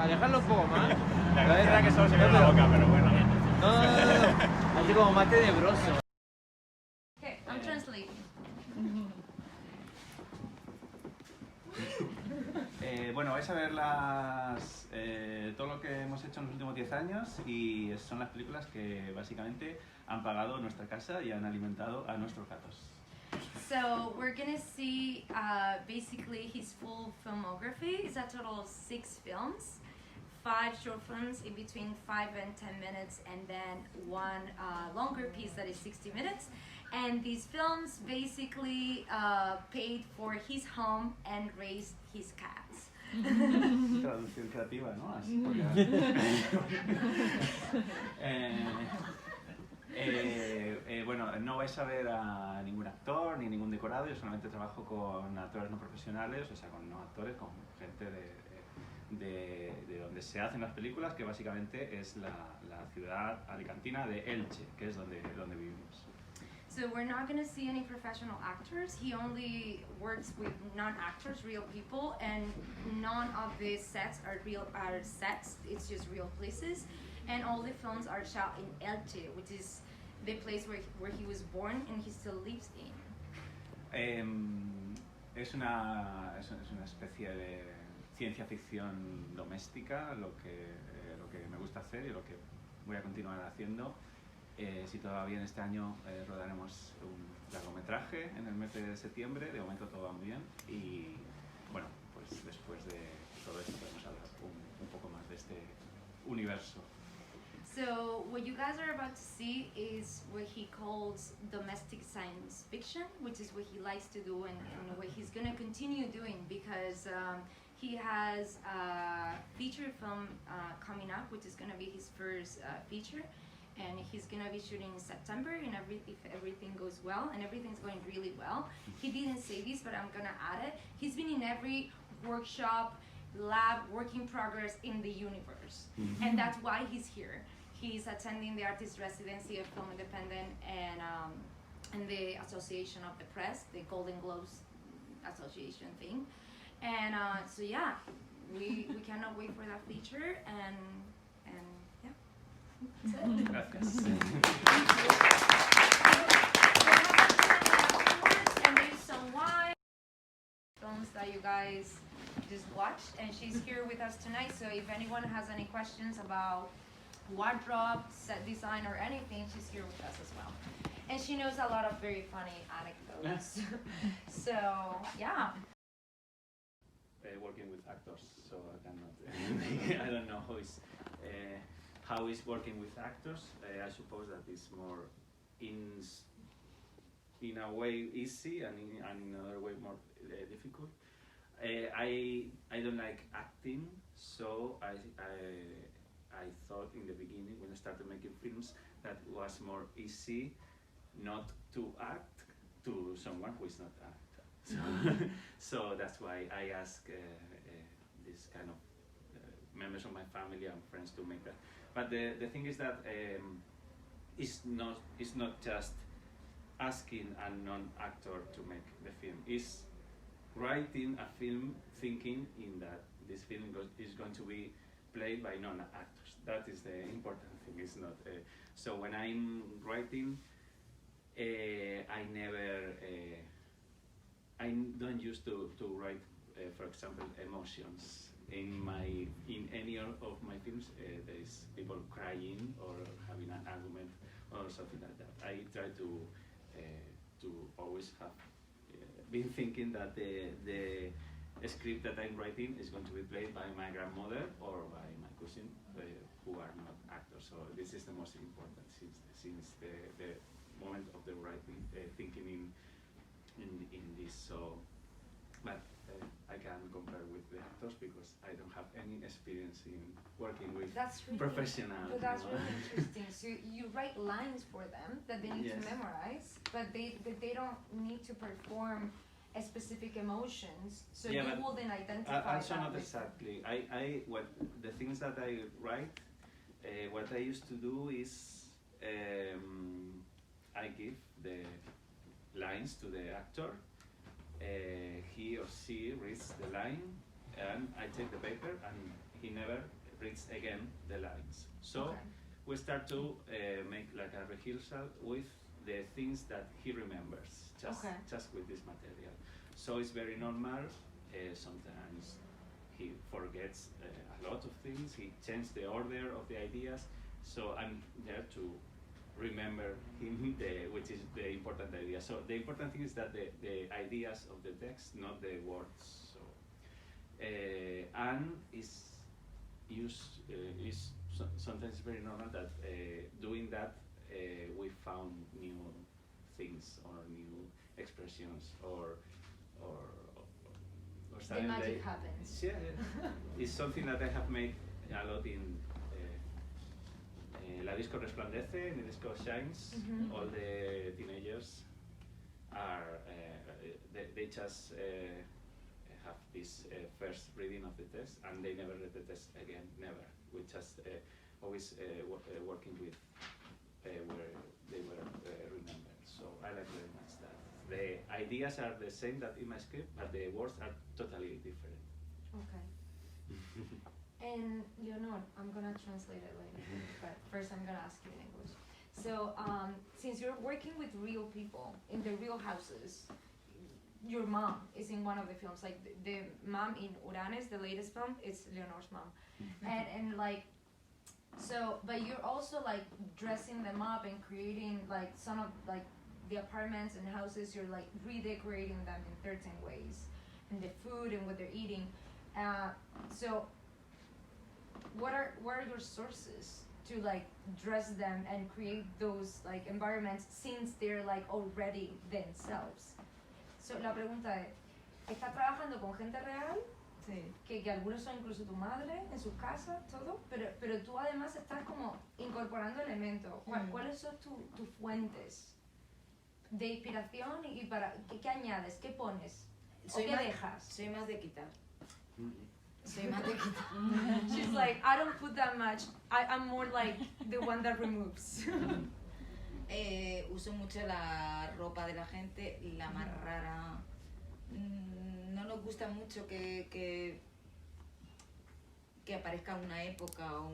alejarlo un poco más. La verdad es que solo se ve la boca, pero bueno. No. Así como más tenebroso. Okay, I'm translating. Bueno, vais a ver todo lo que hemos hecho en los últimos 10 años y son las películas que básicamente han pagado nuestra casa y han alimentado a nuestros gatos. So we're gonna see basically his full filmography. It's a total of 6 films, 5 short films in between 5 and 10 minutes, and then one longer piece that is 60 minutes. And these films basically paid for his home and raised his cats. Traducción creativa, ¿no? Así, bueno, no vais a ver a ningún actor ni ningún decorado. Yo solamente trabajo con actores no profesionales, o sea, con no actores, con gente de donde se hacen las películas, que básicamente es la ciudad alicantina de Elche, que es donde vivimos. So we're not going to see any professional actors. He only works with non-actors, real people, and none of the sets are sets. It's just real places, and all the films are shot in Elche, which is the place where he was born and he still lives in. Es una especie de ciencia ficción doméstica, lo que me gusta hacer y lo que voy a continuar haciendo. Si todo va bien, este año rodaremos un largometraje en el mes de septiembre. De momento todo va muy bien y bueno, pues después de todo esto podemos hablar un poco más de este universo. So what you guys are about to see is what he calls domestic science fiction, which is what he likes to do and what he's going to continue doing, because he has a feature film coming up, which is going to be his first feature. And he's gonna be shooting in September, and if everything goes well, and everything's going really well. He didn't say this, but I'm gonna add it. He's been in every workshop, lab, work in progress in the universe, and that's why he's here. He's attending the artist residency of Film Independent and the Association of the Press, the Golden Globes Association thing, and so yeah, we cannot wait for that feature and. Gracias. And there's some wine films that you guys just watched, and she's here with us tonight. So if anyone has any questions about wardrobe, set design, or anything, she's here with us as well. And she knows a lot of very funny anecdotes. So yeah. Working with actors, so I cannot. I don't know how is working with actors. I suppose that it's more in a way easy and in another way more difficult. I don't like acting, so I thought in the beginning when I started making films that it was more easy not to act to someone who is not an actor. So that's why I ask this kind of members of my family and friends to make that. But the thing is that it's not just asking a non-actor to make the film. It's writing a film thinking in that this film is going to be played by non-actors. That is the important thing. It's not. So when I'm writing, I don't used to write, for example, emotions. In any of my films, there is people crying or having an argument or something like that. I try to always have been thinking that the script that I'm writing is going to be played by my grandmother or by my cousin, who are not actors. So this is the most important since the moment of the writing, thinking in this. So, but I can't compare with the actors because I don't have any experience in working with professionals. But that's really interesting. So you write lines for them that they need to memorize, but they don't need to perform a specific emotions. So you will then identify. Also not exactly. What the things that I write, what I used to do is I give the lines to the actor. He or she reads the line, and I take the paper, and he never reads again the lines. So Okay. we start to make like a rehearsal with the things that he remembers, just with this material. So it's very normal. Sometimes he forgets a lot of things. He changed the order of the ideas. So I'm there to remember him, which is the important idea. So the important thing is that the ideas of the text, not the words. So and sometimes very normal that doing that we found new things or new expressions or The magic happens. Yeah, it's something that I have made a lot in La Disco Resplandece, in the Disco Shines. All the teenagers are they just have this first reading of the text and they never read the text again, never. We just always working with where they were remembered. So I like very much that. The ideas are the same that in my script, but the words are totally different. Okay. And Leonor, I'm gonna translate it later, but first I'm gonna ask you in English. So, since you're working with real people in the real houses, your mom is in one of the films. Like the mom in Uranes, the latest film, it's Leonor's mom, and like, so, but you're also like dressing them up and creating like some of like the apartments and houses. You're like redecorating them in certain ways, and the food and what they're eating. So, what are your sources to like dress them and create those like environments since they're like already themselves? So, la pregunta es, ¿estás trabajando con gente real? Sí. Que algunos son incluso tu madre en sus casas, todo, pero tú además estás como incorporando elementos. ¿Cuáles son tus fuentes de inspiración y para qué añades, qué pones o qué dejas? Soy más de quitar. Soy más de quitar. She's like, I don't put that much. I'm more like the one that removes. Uso mucho la ropa de la gente, la más rara. No nos gusta mucho que aparezca una época o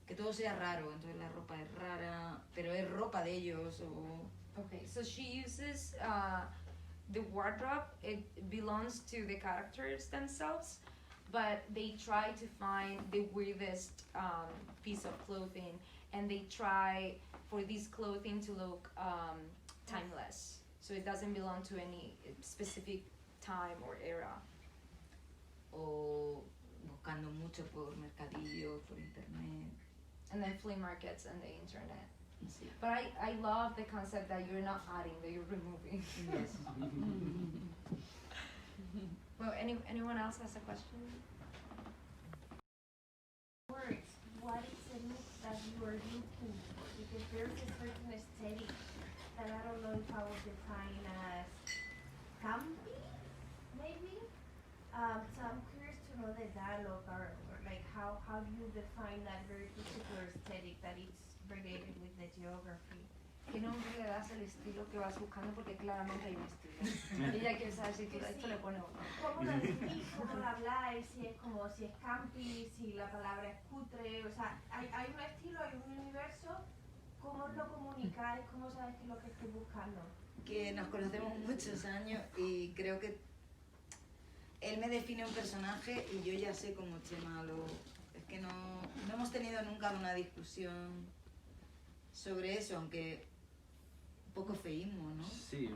que todo sea raro. Entonces la ropa es rara, pero es ropa de ellos. Okay, so she uses the wardrobe. It belongs to the characters themselves, but they try to find the weirdest piece of clothing, and they try for this clothing to look timeless. So it doesn't belong to any specific time or era. O buscando mucho por mercadillo, por internet. And then flea markets and the internet. Sí. But I love the concept that you're not adding, that you're removing. Yes. Well, anyone else has a question? Words, what is it that you are looking for? Because there's a certain aesthetic that I don't know if I would define as campy, maybe. So I'm curious to know the dialogue or like how do you define that very particular aesthetic that it's related with the geography? ¿Qué nombre le das al estilo que vas buscando? Porque claramente hay un estilo. Ella quiere saber si tú a esto le pones otro. ¿Cómo lo definís? ¿Cómo lo habláis? Si es campi, si la palabra es cutre, o sea, hay un estilo, hay un universo. ¿Cómo lo comunicáis? ¿Cómo sabes qué es lo que estoy buscando? Que nos conocemos muchos años y creo que él me define un personaje y yo ya sé cómo Chema lo... Es que no hemos tenido nunca una discusión sobre eso, aunque un poco feísmo, ¿no? Sí.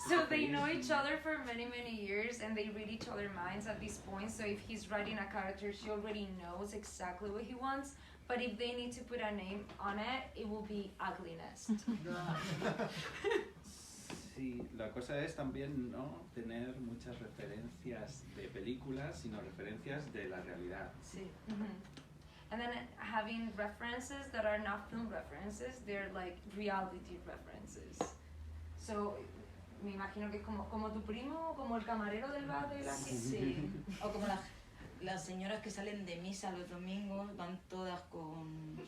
So they know each other for many years and they read each other's minds at this point. So if he's writing a character, she already knows exactly what he wants. But if they need to put a name on it, it will be ugliness. Sí, la cosa es también no tener muchas referencias de películas, sino referencias de la realidad. Sí. And then having references that are not film references, they're like reality references. So, me imagino que es como tu primo, como el camarero del bar de la Sí. O como las señoras que salen de misa los domingos, van todas con...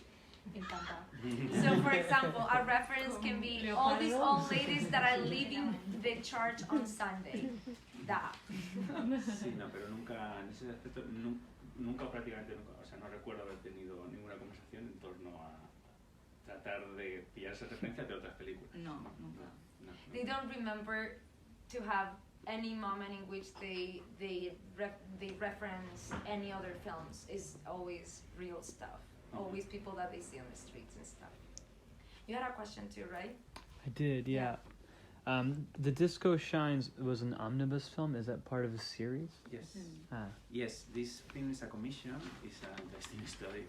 So, for example, a reference can be all these old ladies that are leaving the church on Sunday. that. Sí, no, pero nunca, en ese aspecto, nunca o prácticamente nunca, o sea, no recuerdo haber tenido ninguna conversación en torno a tratar de pillarse referencias de otras películas. No, nunca. They don't remember to have any moment in which they reference any other films. It's always real stuff. Always people that they see on the streets and stuff. You had a question too, right? I did, yeah. The Disco Shines was an omnibus film. Is that part of a series? Yes. Ah. Yes, this film is a commission. It's an interesting story.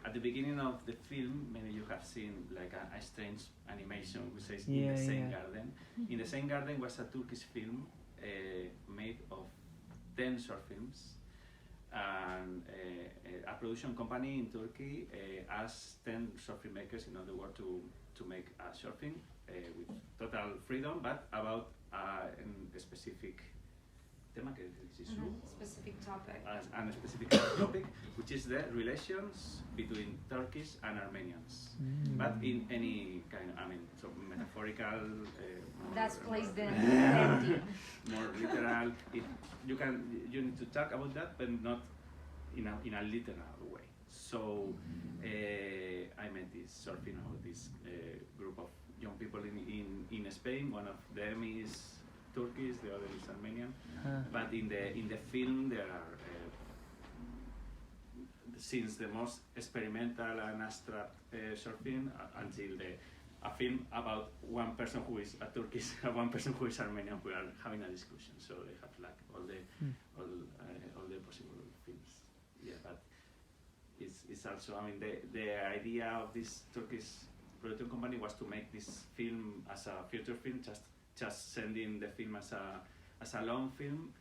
At the beginning of the film, maybe you have seen like a strange animation which says in the same garden. In the same garden was a Turkish film made of 10 short films, and a production company in Turkey asked 10 short filmmakers in the world to make a short film with total freedom, but about a specific tema que es Specific topic. a specific topic, which is the relations between Turkish and Armenians, but in any kind of, I mean, so metaphorical. That's placed in ending. More literal. You need to talk about that, but not in a literal way. So I met this sort of, this group of young people in Spain. One of them is Turkish, the other is Armenian. But in the film there are since the most experimental and abstract short film until a film about one person who is a Turkish and one person who is Armenian who are having a discussion. So they have like all the possible films. Yeah, but it's also, I mean, the idea of this Turkish production company was to make this film as a feature film, just sending the film as a long film,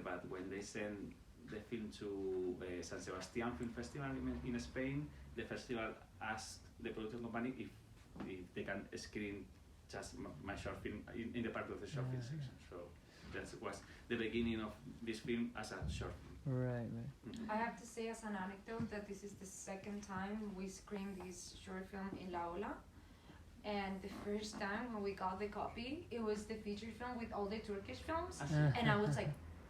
but when they send the film to San Sebastián Film Festival in Spain, the festival asked the production company if they can screen just my short film in the part of the short film section. So that was the beginning of this film as a short film. Right. I have to say as an anecdote that this is the second time we screened this short film in La Ola. And the first time when we got the copy, it was the feature film with all the Turkish films. And I was like,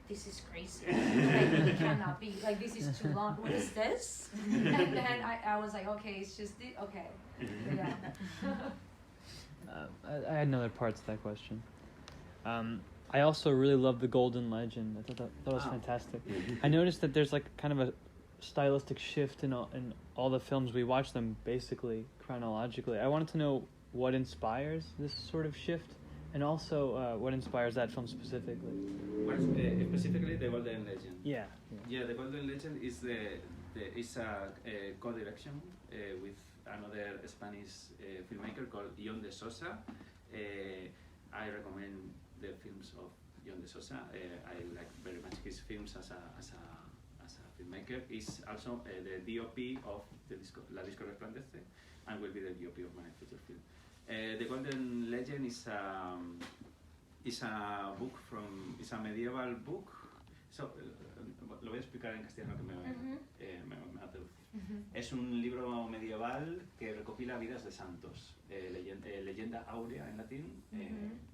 this is crazy. Like, it cannot be. Like, this is too long. What is this? And then I was like, okay, it's just the, okay. Yeah. I had another part to that question. I also really love the Golden Legend. I thought that was fantastic. I noticed that there's like kind of a stylistic shift in all the films. We watch them basically chronologically. I wanted to know what inspires this sort of shift, and also what inspires that film specifically. Well, specifically the Golden Legend. Yeah. The Golden Legend is a co-direction with another Spanish filmmaker called Ion de Sosa. I recommend the films of Ion de Sosa. I like very much his films as a filmmaker. He's also the DOP of La Disco Resplandece, and will be the DOP of my future film. The Golden Legend is a book it's a medieval book. So, lo voy a explicar en castellano que me va a traducir. Es un libro medieval que recopila vidas de santos. Leyenda áurea en latín,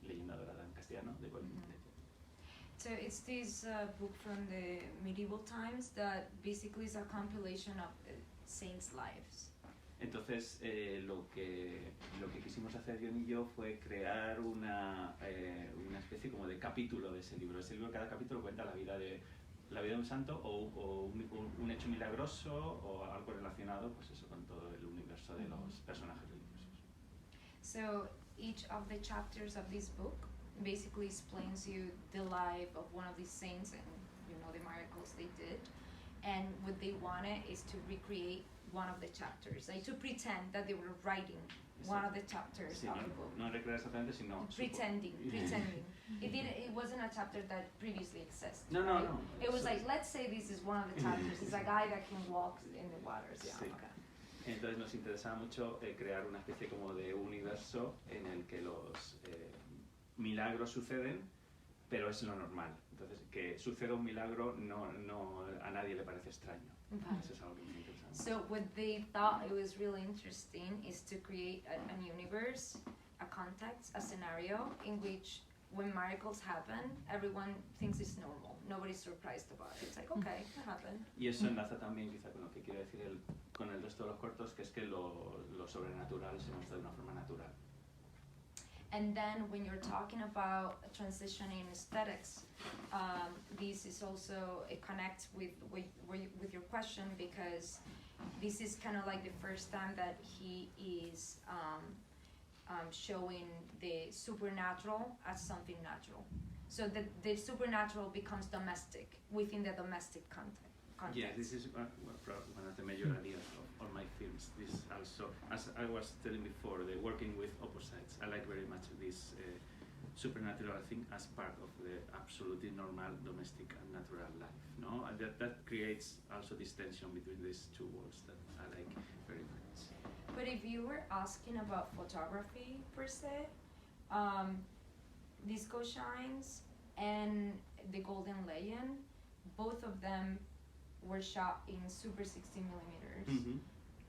leyenda dorada en castellano, de Golden Legend. So it's this book from the medieval times that basically is a compilation of saints' lives. Entonces, lo que quisimos hacer John y yo fue crear una especie como de capítulo de ese libro. Ese libro, cada capítulo cuenta la vida de un santo o un hecho milagroso o algo relacionado, pues eso, con todo el universo de los personajes religiosos. So each of the chapters of this book basically explains you the life of one of these saints and the miracles they did, and what they wanted is to recreate one of the chapters, like to pretend that they were writing one of the chapters of the book. No recrear exactamente, sino pretending. It wasn't a chapter that previously existed. No. It was like, let's say this is one of the chapters. It's a guy that can walk in the waters. Yeah. Sí. Okay. Entonces nos interesaba mucho crear una especie como de universo en el que los milagros suceden, pero es lo normal. Entonces, que suceda un milagro no a nadie le parece extraño. Eso es algo que me interesa. So what they thought it was really interesting is to create an universe, a context, a scenario in which when miracles happen, everyone thinks it's normal. Nobody's surprised about it. It's like, okay, it happened. Y eso enlaza también quizá con lo que quiere decir con el resto de los cortos, que es que lo sobrenatural se muestra de una forma natural. And then when you're talking about transitioning aesthetics, this is also, it connects with your question, because this is kind of like the first time that he is showing the supernatural as something natural. So the supernatural becomes domestic within the domestic context. Yeah, this is one of the major ideas of my films. This also, as I was telling before, the working with opposites. I like very much this supernatural thing as part of the absolutely normal domestic and natural life. No, and that creates also this tension between these two worlds that I like very much. But if you were asking about photography per se, Disco Shines and The Golden Legend, both of them were shot in super 16 millimeters. Mm-hmm.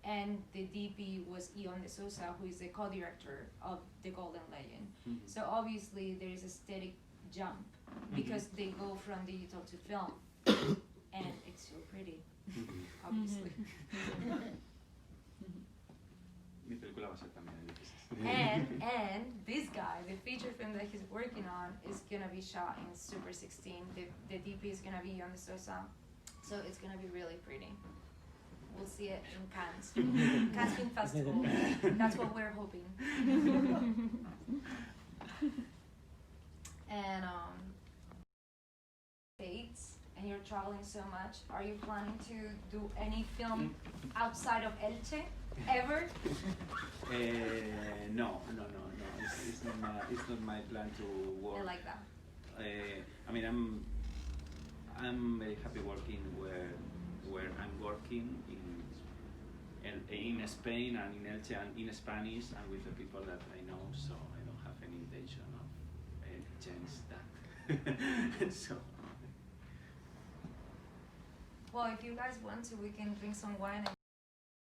And the DP was Ion de Sousa, who is the co-director of The Golden Legend. Mm-hmm. So obviously there is a aesthetic jump because they go from digital to film, and it's so pretty, obviously. Mi película va a ser también el 16. And this guy, the feature film that he's working on, is gonna be shot in Super 16. The DP is gonna be Ion de Sousa, so it's gonna be really pretty. We'll see it in Cannes, Cannes Film Festival. That's what we're hoping. And States, and you're traveling so much. Are you planning to do any film outside of Elche ever? No. It's not my plan to work. I like that. I mean, I'm very happy working where I'm working in Spain and in Elche and in Spanish and with the people that I know. So I don't have any intention of change that. So. Well, if you guys want to, we can drink some wine and